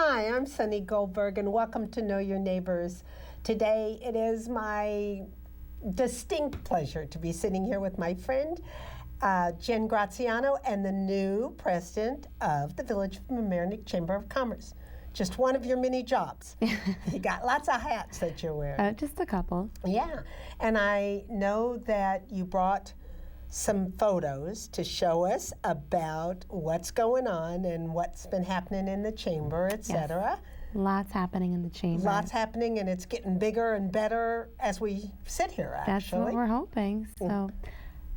Hi, I'm Sunny Goldberg, and welcome to Know Your Neighbors. Today, it is my distinct pleasure to be sitting here with my friend, Jen Graziano, and the new president of the Village of Mamaroneck Chamber of Commerce. Just one of your many jobs. You got lots of hats that you're wearing. Just a couple. Yeah, and I know that you brought some photos to show us about what's going on and what's been happening in the chamber, etc. Yes. Lots happening in the chamber. Lots happening, and it's getting bigger and better as we sit here, actually. That's what we're hoping. So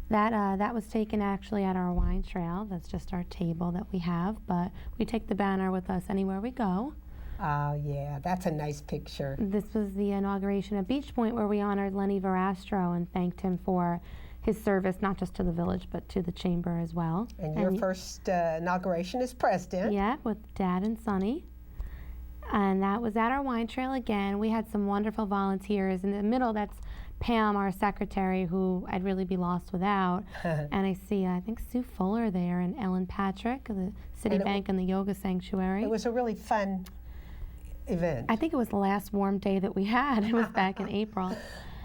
that was taken actually at our wine trail. That's just our table that we have, but we take the banner with us anywhere we go. Oh, yeah, that's a nice picture. This was the inauguration at Beach Point where we honored Lenny Verastro and thanked him for his service, not just to the village, but to the chamber as well. And your first inauguration as president. Yeah, with Dad and Sonny. And that was at our wine trail again. We had some wonderful volunteers. In the middle, that's Pam, our secretary, who I'd really be lost without. And I see, I think, Sue Fuller there and Ellen Patrick, the Citibank and the Yoga Sanctuary. It was a really fun event. I think it was the last warm day that we had. It was back in April.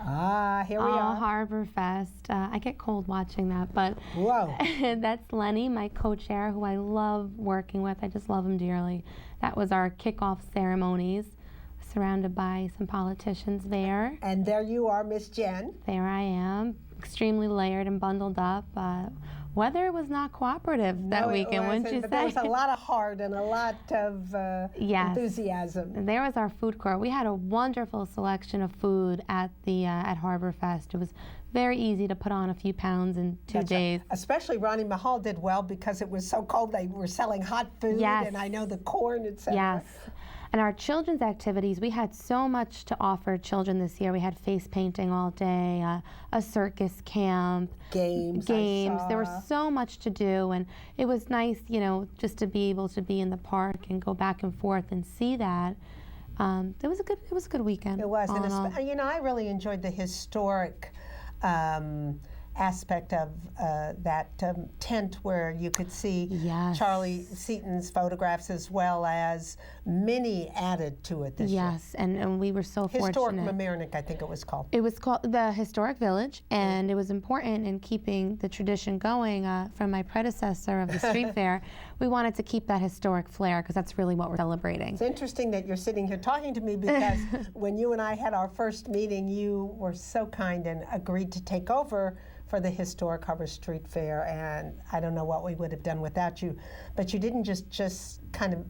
Ah, here we are. Harbor Fest. I get cold watching that, but whoa. That's Lenny, my co-chair, who I love working with. I just love him dearly. That was our kickoff ceremonies, surrounded by some politicians there. And there you are, Miss Jen. There I am, extremely layered and bundled up. Weather was not cooperative that weekend, wouldn't you say? There was a lot of heart and a lot of enthusiasm. There was our food court. We had a wonderful selection of food at the at Harbor Fest. It was very easy to put on a few pounds in 2 days. Right. Especially Ronnie Mahal did well because it was so cold. They were selling hot food, and I know the corn, etc. Yes. And our children's activities, we had so much to offer children this year. We had face painting all day, a circus camp, games. There was so much to do, and it was nice, you know, just to be able to be in the park and go back and forth and see that. It was a good weekend. It was, and you know, I really enjoyed the historic aspect of that tent where you could see Charlie Seaton's photographs, as well as many added to it this year. Yes, and we were so fortunate. Historic Mamaroneck, I think it was called. It was called the Historic Village, and it was important in keeping the tradition going from my predecessor of the street fair. We wanted to keep that historic flair because that's really what we're celebrating. It's interesting that you're sitting here talking to me because when you and I had our first meeting, you were so kind and agreed to take over for the historic Harbor Street Fair, and I don't know what we would have done without you, but you didn't just kind of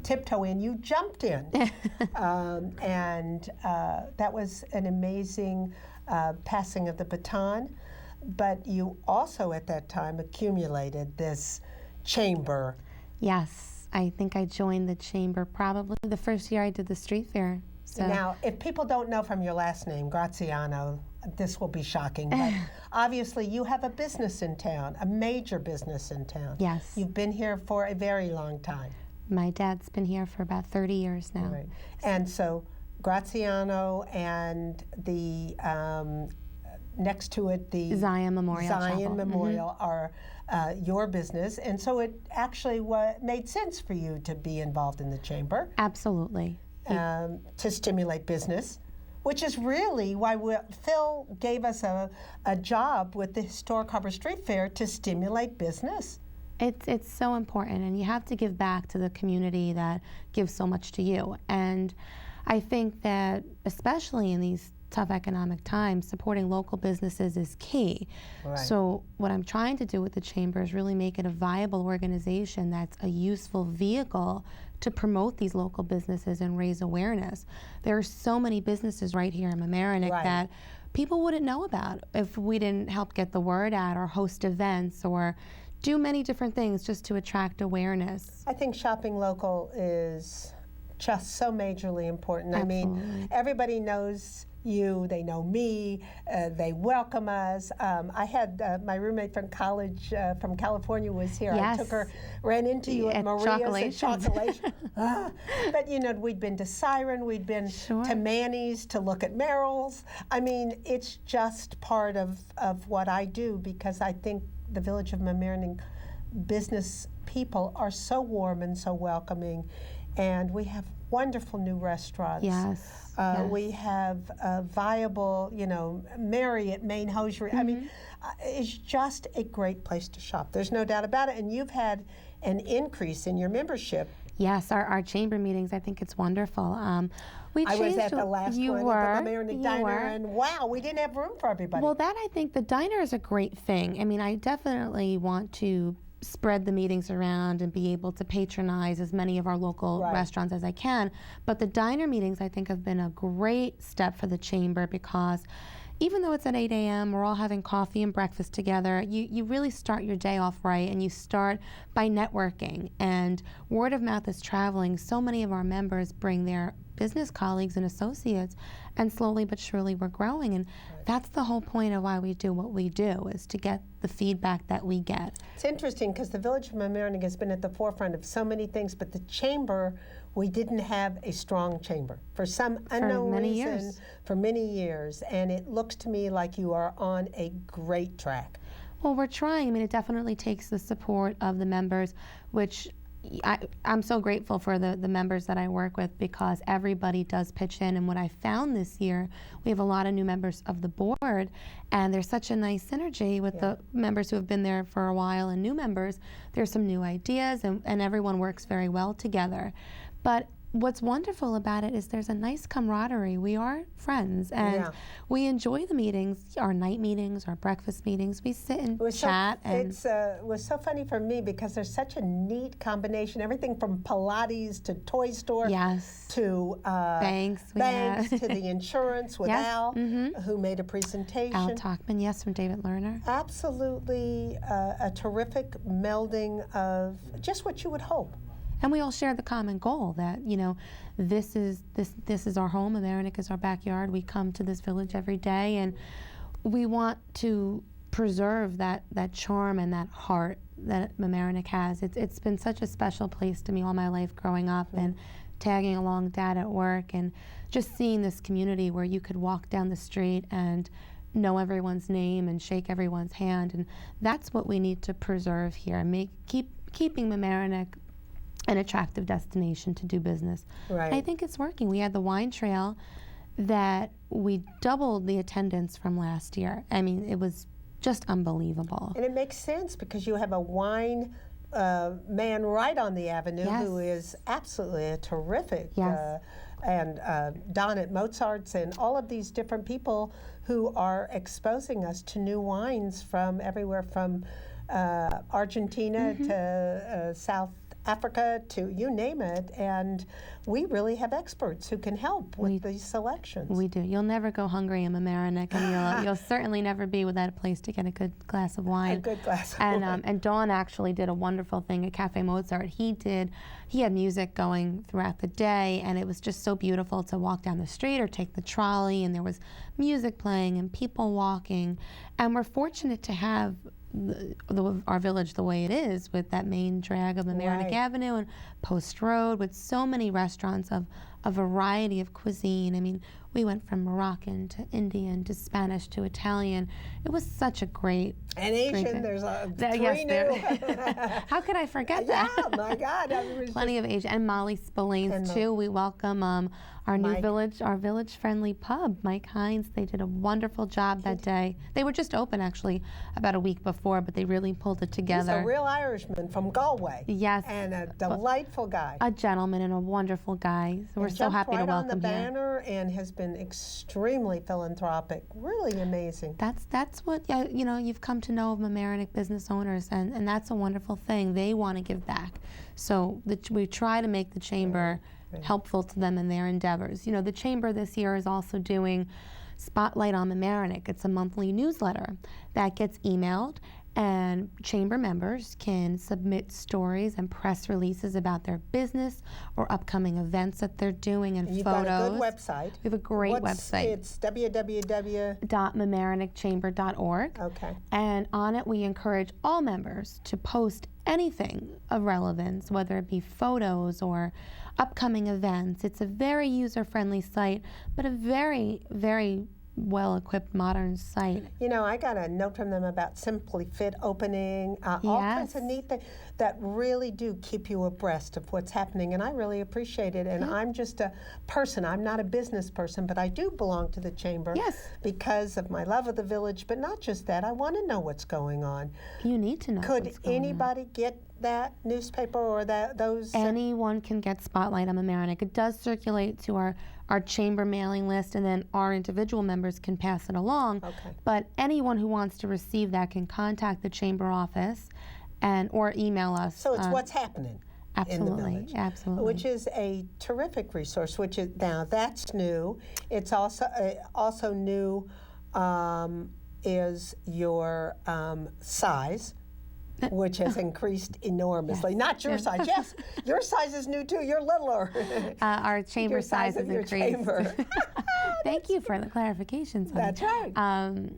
tiptoe in, you jumped in. And that was an amazing passing of the baton, but you also at that time accumulated this chamber. Yes, I think I joined the chamber probably the first year I did the street fair. So. Now, if people don't know from your last name, Graziano, this will be shocking, but obviously you have a business in town, a major business in town. Yes. You've been here for a very long time. My dad's been here for about 30 years now. Right. And so Graziano and the next to it, the Zion Memorial are your business, and so it actually made sense for you to be involved in the chamber. Absolutely. To stimulate business, which is really why Phil gave us a job with the Historic Harbor Street Fair to stimulate business. It's so important, and you have to give back to the community that gives so much to you. And I think that especially in these tough economic times, supporting local businesses is key. Right. So what I'm trying to do with the chamber is really make it a viable organization that's a useful vehicle to promote these local businesses and raise awareness. There are so many businesses right here in Mamaroneck that people wouldn't know about if we didn't help get the word out or host events or do many different things just to attract awareness. I think shopping local is just so majorly important. Absolutely. I mean, everybody knows you, they know me, they welcome us. I had my roommate from college from California was here. Yes. I took her, ran into you at Maria's at Chocolation. But you know, we'd been to Siren, we'd been to Manny's to look at Merrill's. I mean, it's just part of what I do because I think the Village of Mamaroneck business people are so warm and so welcoming. and we have wonderful new restaurants. Yes. We have viable, Marriott, Maine Hosiery. I mean, it's just a great place to shop. There's no doubt about it. And you've had an increase in your membership. Yes, our chamber meetings, I think it's wonderful. I was at the last you one were, at the Mamaroneck Diner, and wow, we didn't have room for everybody. Well, that I think the diner is a great thing. I mean, I definitely want to spread the meetings around and be able to patronize as many of our local restaurants as I can. But the diner meetings, I think, have been a great step for the chamber because even though it's at 8 a.m., we're all having coffee and breakfast together, you really start your day off right, and you start by networking. And word of mouth is traveling. So many of our members bring their business colleagues and associates, and slowly but surely we're growing. And that's the whole point of why we do what we do, is to get the feedback that we get. It's interesting because the Village of Mamaroneck has been at the forefront of so many things, but the chamber, we didn't have a strong chamber for some unknown reason for many years, and it looks to me like you are on a great track. Well, we're trying. I mean, it definitely takes the support of the members, which I'm so grateful for the members that I work with, because everybody does pitch in. And what I found this year, we have a lot of new members of the board, and there's such a nice synergy with the members who have been there for a while and new members. There's some new ideas, and everyone works very well together. But what's wonderful about it is there's a nice camaraderie. We are friends, and we enjoy the meetings, our night meetings, our breakfast meetings. We sit and chat. It was so funny for me because there's such a neat combination. Everything from Pilates to toy store to banks to the insurance with Al, who made a presentation. Al Talkman, from David Lerner. Absolutely a terrific melding of just what you would hope. And we all share the common goal that, this is our home. Mamaroneck is our backyard. We come to this village every day, and we want to preserve that charm and that heart that Mamaroneck has. It's been such a special place to me all my life growing up, and tagging along Dad at work, and just seeing this community where you could walk down the street and know everyone's name and shake everyone's hand. And that's what we need to preserve here, keeping Mamaroneck an attractive destination to do business. Right. I think it's working. We had the wine trail that we doubled the attendance from last year. I mean, it was just unbelievable. And it makes sense because you have a wine man right on the avenue who is absolutely a terrific, and Don at Mozart's, and all of these different people who are exposing us to new wines from everywhere from Argentina to South Africa to you name it, and we really have experts who can help with these selections. We do. You'll never go hungry in Mamaroneck, and you'll certainly never be without a place to get a good glass of wine. A good glass of wine. And Dawn actually did a wonderful thing at Cafe Mozart. He had music going throughout the day, and it was just so beautiful to walk down the street or take the trolley, and there was music playing and people walking. And we're fortunate to have our village the way it is, with that main drag of Mamaroneck Avenue and Post Road, with so many restaurants of a variety of cuisine. I mean, we went from Moroccan to Indian to Spanish to Italian. It was such a great and Asian. There's three new. How could I forget that? Yeah, my God. Plenty of Asian, and Molly Spillane's too. We welcome our new village friendly pub, Mike Hines. They did a wonderful job that day. They were just open actually about a week before, but they really pulled it together. He's a real Irishman from Galway. Yes. And a delightful guy. A gentleman and a wonderful guy. So we're so happy to welcome him. On the banner and has been extremely philanthropic. Really amazing. That's what you've come to know of Mamaroneck business owners, and that's a wonderful thing. They want to give back. So we try to make the chamber helpful to them in their endeavors. The chamber this year is also doing Spotlight on Mamaroneck. It's a monthly newsletter that gets emailed, and chamber members can submit stories and press releases about their business or upcoming events that they're doing, and you've photos. Got a good website. We have a great website. It's www.mamaroneckchamber.org. Okay. And on it, we encourage all members to post anything of relevance, whether it be photos or upcoming events. It's a very user-friendly site, but a very, very well-equipped modern site. You know, I got a note from them about Simply Fit opening, all kinds of neat things that really do keep you abreast of what's happening, and I really appreciate it. And I'm just a person. I'm not a business person, but I do belong to the Chamber because of my love of the village, but not just that. I want to know what's going on. You need to know Could what's going anybody get that newspaper or those? Anyone can get Spotlight on Mamaroneck. It does circulate to our chamber mailing list, and then our individual members can pass it along. Okay. But anyone who wants to receive that can contact the chamber office or email us. So it's what's happening in the village. Absolutely. Which is a terrific resource, which is, now that's new. It's also new is your size, which has increased enormously. Not your size. Yes, your size is new too. You're littler. Our chamber size has increased. Chamber. Thank you for the clarification, Sunny. That's right.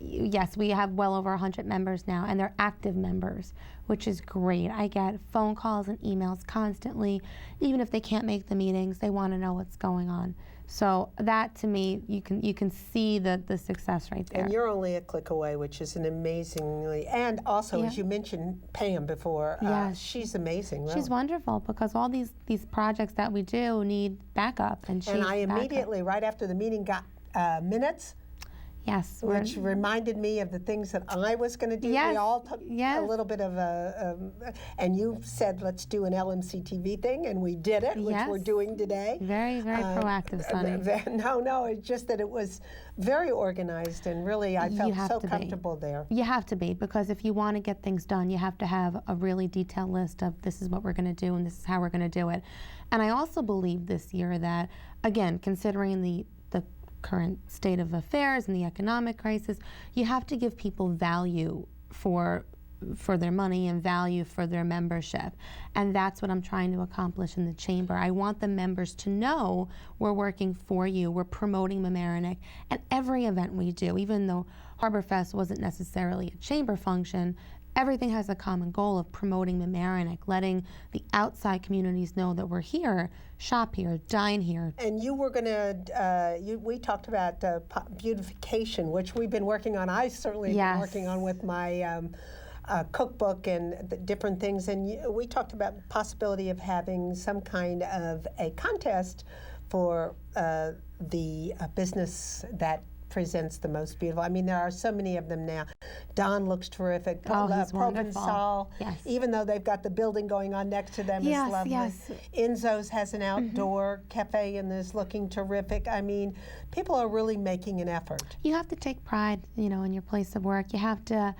Yes, we have well over 100 members now, and they're active members, which is great. I get phone calls and emails constantly. Even if they can't make the meetings, they want to know what's going on. So that, to me, you can see the success right there. And you're only a click away, which is an amazingly, and also, as you mentioned Pam before, she's amazing. Really. She's wonderful, because all these projects that we do need backup, and I immediately, right after the meeting, got minutes. Yes. Which reminded me of the things that I was going to do. Yes. We all took a little bit of and you said, let's do an LMC-TV thing, and we did it, which we're doing today. Very, very proactive, Sunny. No, it's just that it was very organized, and really I felt so comfortable there. You have to be, because if you want to get things done, you have to have a really detailed list of this is what we're going to do and this is how we're going to do it. And I also believe this year that, again, considering the current state of affairs and the economic crisis, you have to give people value for their money and value for their membership. And that's what I'm trying to accomplish in the chamber. I want the members to know we're working for you, we're promoting Mamaroneck, and every event we do, even though Harbor Fest wasn't necessarily a chamber function, everything has a common goal of promoting Mamaroneck, letting the outside communities know that we're here, shop here, dine here. And you were going to, we talked about beautification, which we've been working on. I certainly have been working on with my cookbook and the different things. And we talked about the possibility of having some kind of a contest for the business that presents the most beautiful. I mean, there are so many of them now. Don looks terrific. He's wonderful. Yes. Even though they've got the building going on next to them, is lovely. Yes. Enzo's has an outdoor cafe and is looking terrific. I mean, people are really making an effort. You have to take pride, in your place of work. You have to,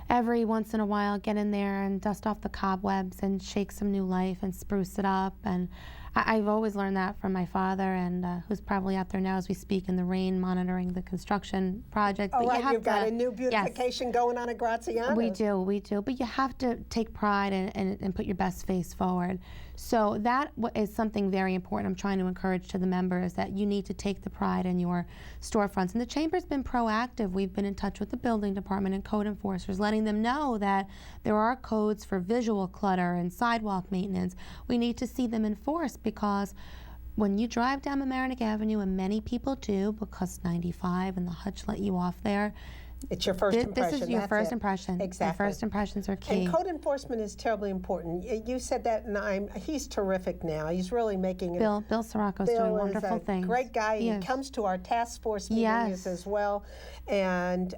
every once in a while, get in there and dust off the cobwebs and shake some new life and spruce it up. And I've always learned that from my father, and who's probably out there now as we speak in the rain, monitoring the construction project. Oh, right, you've got a new beautification going on at Graziano. We do. But you have to take pride and put your best face forward. So that is something very important I'm trying to encourage to the members, that you need to take the pride in your storefronts. And the Chamber's been proactive. We've been in touch with the building department and code enforcers, letting them know that there are codes for visual clutter and sidewalk maintenance. We need to see them enforced, because when you drive down Mamaroneck Avenue, and many people do, because 95 and the Hutch let you off there, it's your first impression. This is your first impression. Exactly. Your first impressions are key. And code enforcement is terribly important. You said that, and he's terrific now. He's really making it. Bill Sirocco's doing wonderful things. Great guy. He comes to our task force meetings as well. And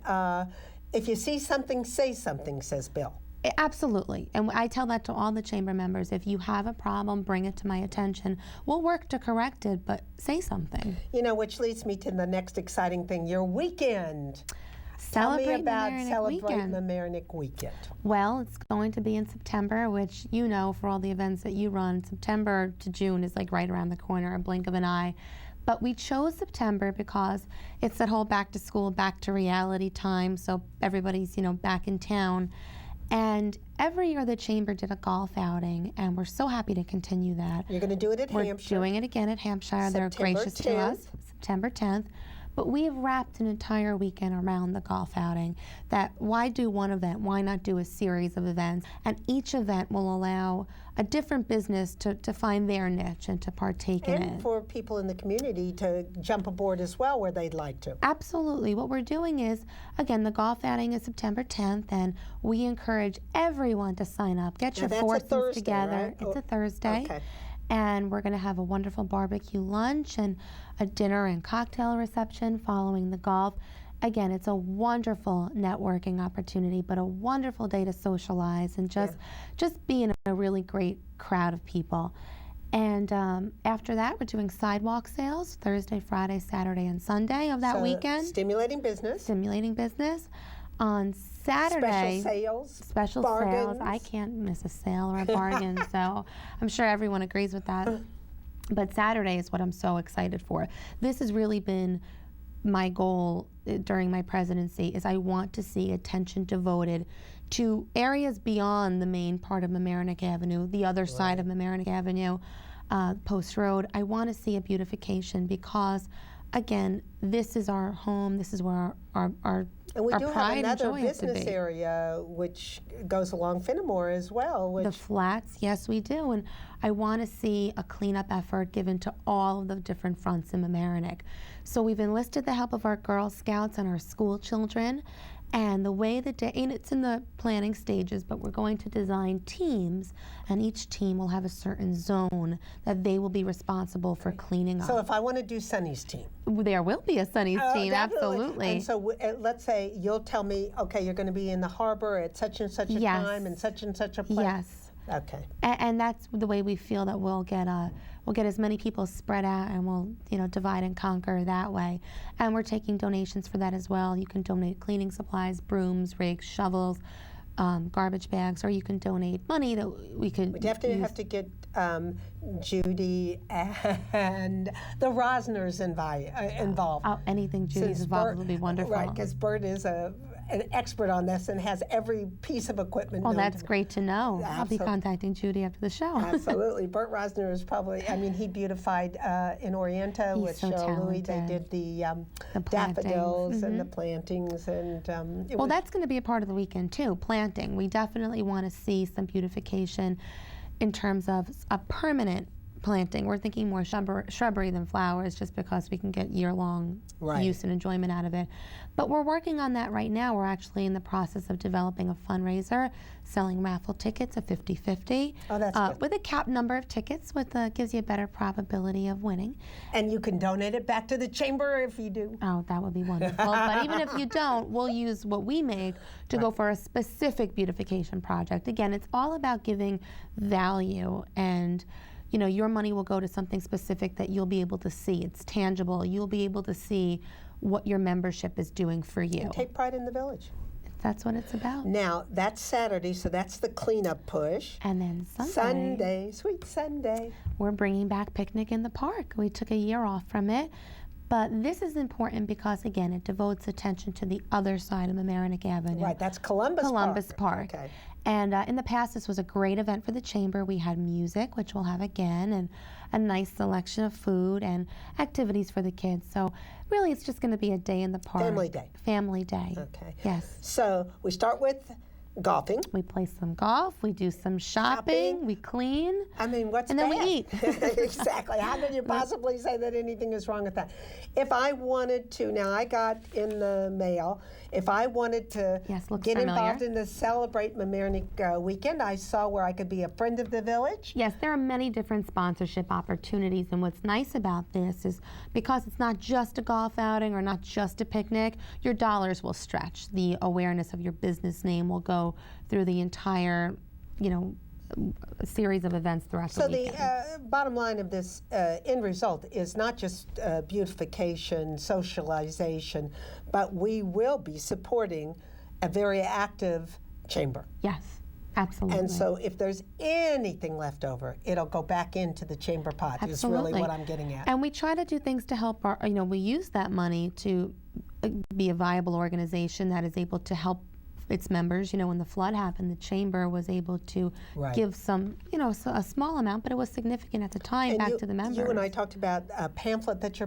if you see something, say something, says Bill. Absolutely. And I tell that to all the chamber members. If you have a problem, bring it to my attention. We'll work to correct it, but say something. Which leads me to the next exciting thing, your weekend. Tell me about Celebrate Mamaroneck Weekend. Well, it's going to be in September, which for all the events that you run, September to June is like right around the corner, a blink of an eye. But we chose September because it's that whole back to school, back to reality time, so everybody's, back in town. And every year the Chamber did a golf outing, and we're so happy to continue that. You're going to do it at Hampshire. We're doing it again at Hampshire. They're gracious to us. September 10th. but we have wrapped an entire weekend around the golf outing. That why do one event? Why not do a series of events? And each event will allow a different business to find their niche and to partake in it. And for people in the community to jump aboard as well where they'd like to. Absolutely. What we're doing is, again, the golf outing is September 10th, and we encourage everyone to sign up. Get your forces together. Right? It's a Thursday. Okay. And we're going to have a wonderful barbecue lunch and a dinner and cocktail reception following the golf. Again, it's a wonderful networking opportunity, but a wonderful day to socialize and just be in a really great crowd of people. And after that, we're doing sidewalk sales Thursday, Friday, Saturday, and Sunday of that weekend. Stimulating business. Stimulating business. On Saturday, special sales. I can't miss a sale or a bargain, so I'm sure everyone agrees with that. But Saturday is what I'm so excited for. This has really been my goal during my presidency, is I want to see attention devoted to areas beyond the main part of Mamaroneck Avenue, the other side of Mamaroneck Avenue, Post Road. I want to see a beautification because, again, this is our home. This is where our and we do have another business business area which goes along Fenimore as well. The flats, yes, we do. And I want to see a cleanup effort given to all of the different fronts in Mamaroneck. So we've enlisted the help of our Girl Scouts and our school children. And the way the day, and it's in the planning stages, but we're going to design teams, and each team will have a certain zone that they will be responsible for cleaning up. So if I want to do Sunny's team? There will be a Sunny's team, absolutely. And so let's say you'll tell me, okay, you're going to be in the harbor at such and such a time and such a place. Yes. Okay. And that's the way we feel that we'll get as many people spread out, and we'll divide and conquer that way. And we're taking donations for that as well. You can donate cleaning supplies, brooms, rakes, shovels, garbage bags, or you can donate money that we could. We definitely have to get Judy and the Rosners involved. Oh, anything Judy's involved would be wonderful. Right, because Bert is an expert on this and has every piece of equipment. Oh, that's great to know. Absolutely. I'll be contacting Judy after the show. Absolutely. Bert Rosner is probably, he beautified in Orienta with Cheryl Louis. They did the daffodils and the plantings. And that's going to be a part of the weekend too, planting. We definitely want to see some beautification in terms of a permanent planting. We're thinking more shrubbery than flowers, just because we can get year-long use and enjoyment out of it. But we're working on that right now. We're actually in the process of developing a fundraiser, selling raffle tickets, a 50-50. Oh, that's good. With a capped number of tickets, gives you a better probability of winning. And you can donate it back to the chamber if you do. Oh, that would be wonderful. But even if you don't, we'll use what we make to go for a specific beautification project. Again, it's all about giving value, and your money will go to something specific that you'll be able to see. It's tangible. You'll be able to see what your membership is doing for you. And take pride in the village. That's what it's about. Now, that's Saturday, so that's the cleanup push. And then Sunday, sweet Sunday. We're bringing back Picnic in the Park. We took a year off from it. But this is important because, again, it devotes attention to the other side of Mamaroneck Avenue. Right, that's Columbus Park. Okay. And in the past, this was a great event for the Chamber. We had music, which we'll have again, and a nice selection of food and activities for the kids. So really, it's just going to be a day in the park. Family day. Family day. Okay. Yes. So we start with golfing. We play some golf. We do some shopping. We clean. What's and bad? then we eat. Exactly. How can you possibly say that anything is wrong with that? If I wanted to, now I got in the mail, if I wanted to get involved in the Celebrate Mamaroneck weekend, I saw where I could be a friend of the village. Yes, there are many different sponsorship opportunities, and what's nice about this is because it's not just a golf outing or not just a picnic, your dollars will stretch. The awareness of your business name will go through the entire, a series of events throughout the weekend. So the bottom line of this end result is not just beautification, socialization, but we will be supporting a very active chamber. Yes, absolutely. And so if there's anything left over, it'll go back into the chamber pot. Absolutely. Is really what I'm getting at. And we try to do things to help our, we use that money to be a viable organization that is able to help its members. When the flood happened, the chamber was able to give some, a small amount, but it was significant at the time, back to the members. You and I talked about a pamphlet that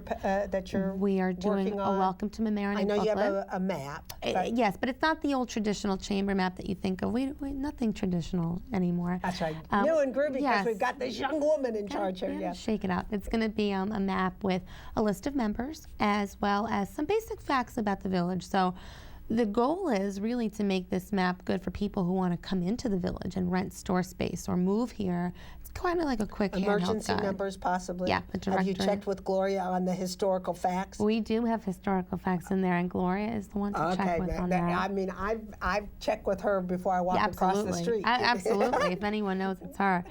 you're We are doing working a on. Welcome to Mamaroneck I know booklet. you have a map. Yes, but it's not the old traditional chamber map that you think of. We nothing traditional anymore. That's right. New and groovy, because yes. we've got this young woman in charge here. Yeah, shake it up. It's going to be a map with a list of members as well as some basic facts about the village. So the goal is really to make this map good for people who want to come into the village and rent store space or move here. It's kind of like a quick emergency handheld guide. numbers, possibly. Yeah, the Have you directory. checked with Gloria on the historical facts? We do have historical facts in there, and Gloria is the one to check with on that. I mean, I've checked with her before I walk across the street. Absolutely. If anyone knows, it's her.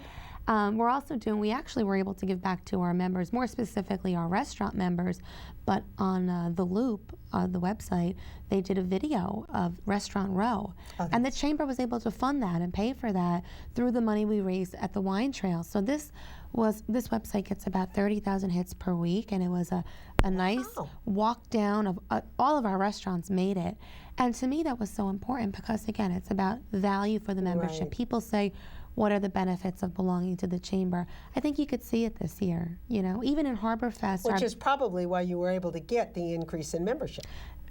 We're also we actually were able to give back to our members, more specifically our restaurant members, but on The Loop, the website, they did a video of Restaurant Row. And the chamber was able to fund that and pay for that through the money we raised at the wine trail. So this website gets about 30,000 hits per week, and it was a nice walk down of all of our restaurants made it. And to me, that was so important because, again, it's about value for the membership. People say, what are the benefits of belonging to the chamber? I think you could see it this year, even in Harbor Fest. Which is probably why you were able to get the increase in membership.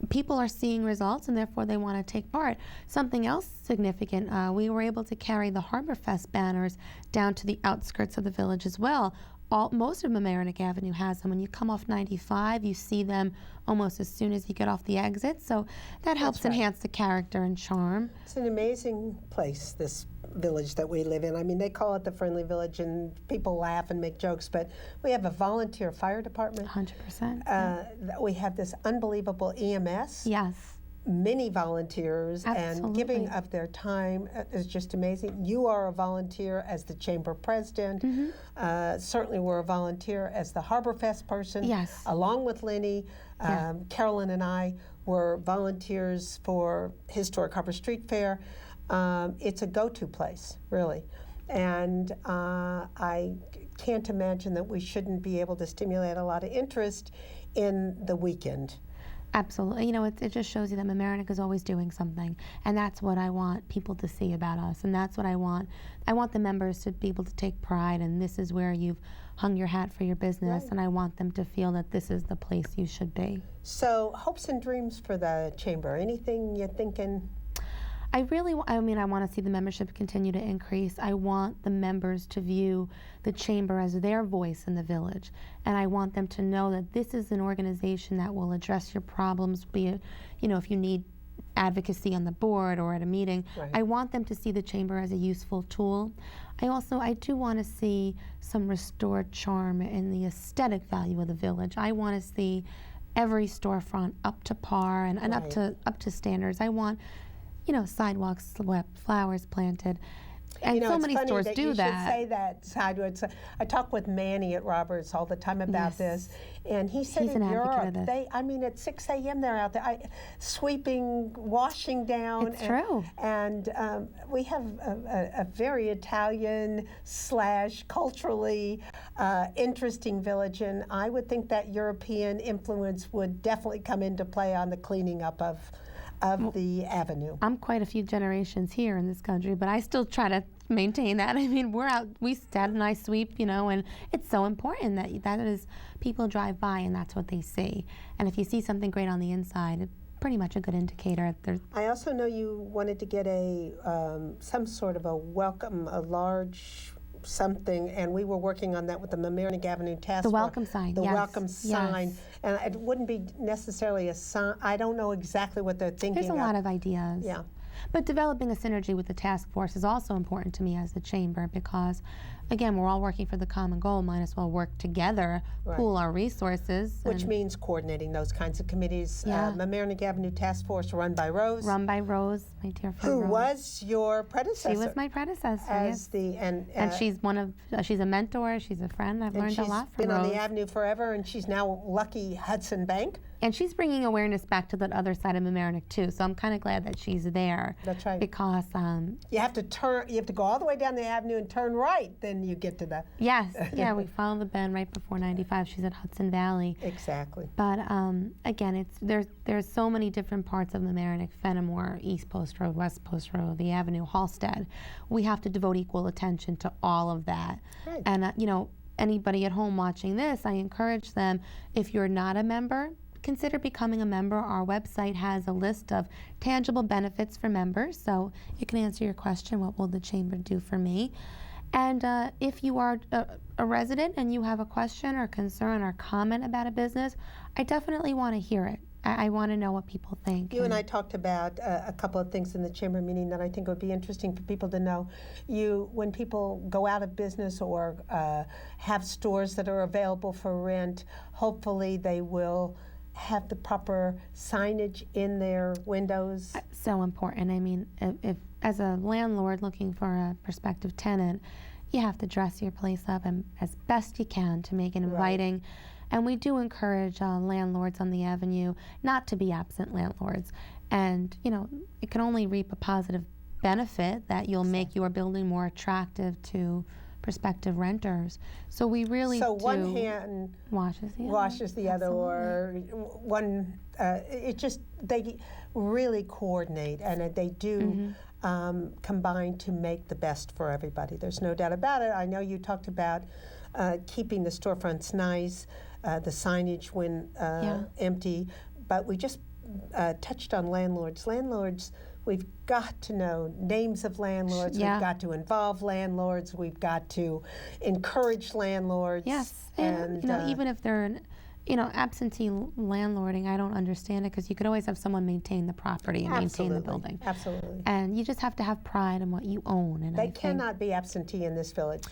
People are seeing results, and therefore they want to take part. Something else significant, we were able to carry the Harbor Fest banners down to the outskirts of the village as well. Most of Mamaroneck Avenue has them. When you come off 95, you see them almost as soon as you get off the exit. So that helps enhance the character and charm. It's an amazing place, this village that we live in. I mean, they call it the Friendly Village, and people laugh and make jokes, but we have a volunteer fire department. 100%. We have this unbelievable EMS. Yes. Many volunteers, and giving of their time is just amazing. You are a volunteer as the chamber president. Certainly we're a volunteer as the Harbor Fest person. Yes. Along with Lenny, Carolyn and I were volunteers for Historic Harbor Street Fair. It's a go-to place, really. And I can't imagine that we shouldn't be able to stimulate a lot of interest in the weekend. Absolutely. It just shows you that Mamaroneck is always doing something, and that's what I want people to see about us, and that's what I want. I want the members to be able to take pride, and this is where you've hung your hat for your business, and I want them to feel that this is the place you should be. So, hopes and dreams for the chamber. Anything you're thinking? I want to see the membership continue to increase. I want the members to view the chamber as their voice in the village. And I want them to know that this is an organization that will address your problems, be it, if you need advocacy on the board or at a meeting. I want them to see the chamber as a useful tool. I do want to see some restored charm in the aesthetic value of the village. I want to see every storefront up to par and up to standards. I want sidewalks swept, flowers planted. And so many stores do that. You should say that sidewalks. I talk with Manny at Roberts all the time about this, and he said in Europe, at 6 a.m. they're out there sweeping, washing down. It's true. And we have a very Italian / culturally interesting village, and I would think that European influence would definitely come into play on the cleaning up of the avenue. I'm quite a few generations here in this country, but I still try to maintain that. I mean, we're out, Dad and I sweep, and it's so important that is, people drive by and that's what they see. And if you see something great on the inside, it's pretty much a good indicator. I also know you wanted to get some sort of a large something, and we were working on that with the Mamaroneck Avenue Task Force. The welcome sign, The welcome sign. And it wouldn't be necessarily a sign. I don't know exactly what they're thinking. There's a lot of ideas. Yeah. But developing a synergy with the task force is also important to me as the chamber because, again, we're all working for the common goal. Might as well work together, pool our resources. Which means coordinating those kinds of committees. Mamaroneck Avenue Task Force run by Rose. Run by Rose, my dear friend Rose. Who was your predecessor. She was my predecessor, and she's a mentor, she's a friend. I've learned a lot from Rose. She's been on the Avenue forever, and she's now lucky Hudson Bank. And she's bringing awareness back to the other side of Mamaroneck too. So I'm kind of glad that she's there. That's right. Because you have to go all the way down the avenue and turn right, then bend, you get to the... Yes, yeah, we follow the bend right before 95. She's at Hudson Valley. Exactly. But again, there's so many different parts of Mamaroneck, Fenimore, East Post Road, West Post Road, the Avenue, Halsted. We have to devote equal attention to all of that. Right. And anybody at home watching this, I encourage them, if you're not a member, consider becoming a member. Our website has a list of tangible benefits for members, so it can answer your question, what will the chamber do for me? And if you are a resident and you have a question or concern or comment about a business, I definitely want to hear it. I want to know what people think. You and I talked about a couple of things in the chamber meeting that I think would be interesting for people to know. When people go out of business or have stores that are available for rent, hopefully they will have the proper signage in their windows. So important. I mean, if as a landlord looking for a prospective tenant, you have to dress your place up and as best you can to make it inviting. Right. And we do encourage landlords on the avenue not to be absent landlords. And, it can only reap a positive benefit that you'll make your building more attractive to prospective renters. So we really So one hand washes the other, or one, they really coordinate, and they do combine to make the best for everybody. There's no doubt about it. I know you talked about keeping the storefronts nice, the signage when empty, but we just touched on landlords. Landlords, we've got to know names of landlords. Yeah. We've got to involve landlords. We've got to encourage landlords. Yes, and even if they're absentee landlording, I don't understand it, because you could always have someone maintain the property and maintain the building. Absolutely. And you just have to have pride in what you own. And they cannot be absentee in this village.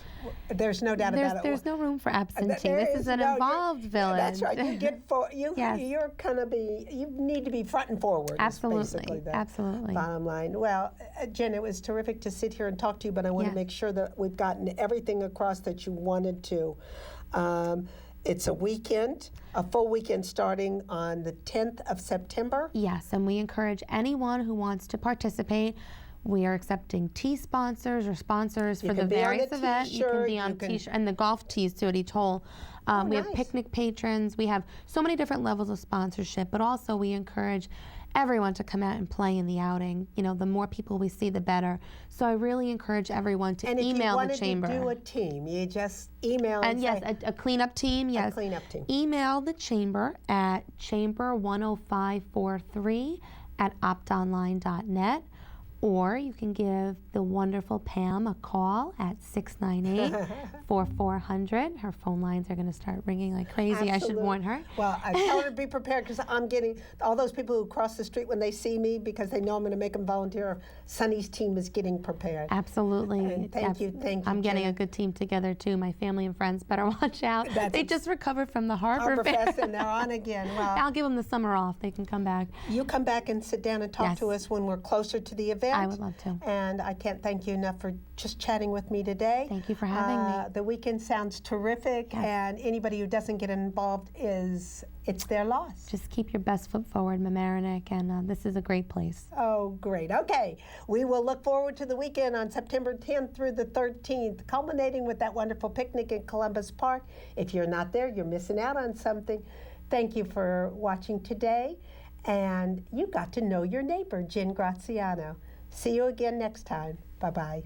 There's no doubt about it. There's no room for absentee. This is an involved village. That's right. You get you need to be front and forward. Absolutely. Is basically the Absolutely. bottom line. Well, Jen, it was terrific to sit here and talk to you, but I want to make sure that we've gotten everything across that you wanted to. It's a weekend, a full weekend starting on the 10th of September. Yes, and we encourage anyone who wants to participate. We are accepting tea sponsors or sponsors for the various events. You can be on T-shirt and the golf tees too at each hole. We have picnic patrons. We have so many different levels of sponsorship, but also we encourage everyone to come out and play in the outing. The more people we see, the better. So I really encourage everyone to email the chamber. And if you wanted to do a team, you just email and yes, a cleanup team. Yes, a cleanup team. Email the chamber at chamber10543@optonline.net. Or you can give the wonderful Pam a call at 698-4400. Her phone lines are going to start ringing like crazy. Absolutely. I should warn her. Well, I tell her to be prepared, because I'm getting all those people who cross the street when they see me because they know I'm going to make them volunteer. Sunny's team is getting prepared. Absolutely. And thank you. I'm getting a good team together too. My family and friends better watch out. They just recovered from the Harbor Fest and they're on again. Well, I'll give them the summer off. They can come back. You come back and sit down and talk to us when we're closer to the event. I would love to. And I can't thank you enough for just chatting with me today. Thank you for having me. The weekend sounds terrific, and anybody who doesn't get involved it's their loss. Just keep your best foot forward, Mamaroneck, and this is a great place. Oh, great. Okay. We will look forward to the weekend on September 10th through the 13th, culminating with that wonderful picnic in Columbus Park. If you're not there, you're missing out on something. Thank you for watching today, and you got to know your neighbor, Jen Graziano. See you again next time. Bye-bye.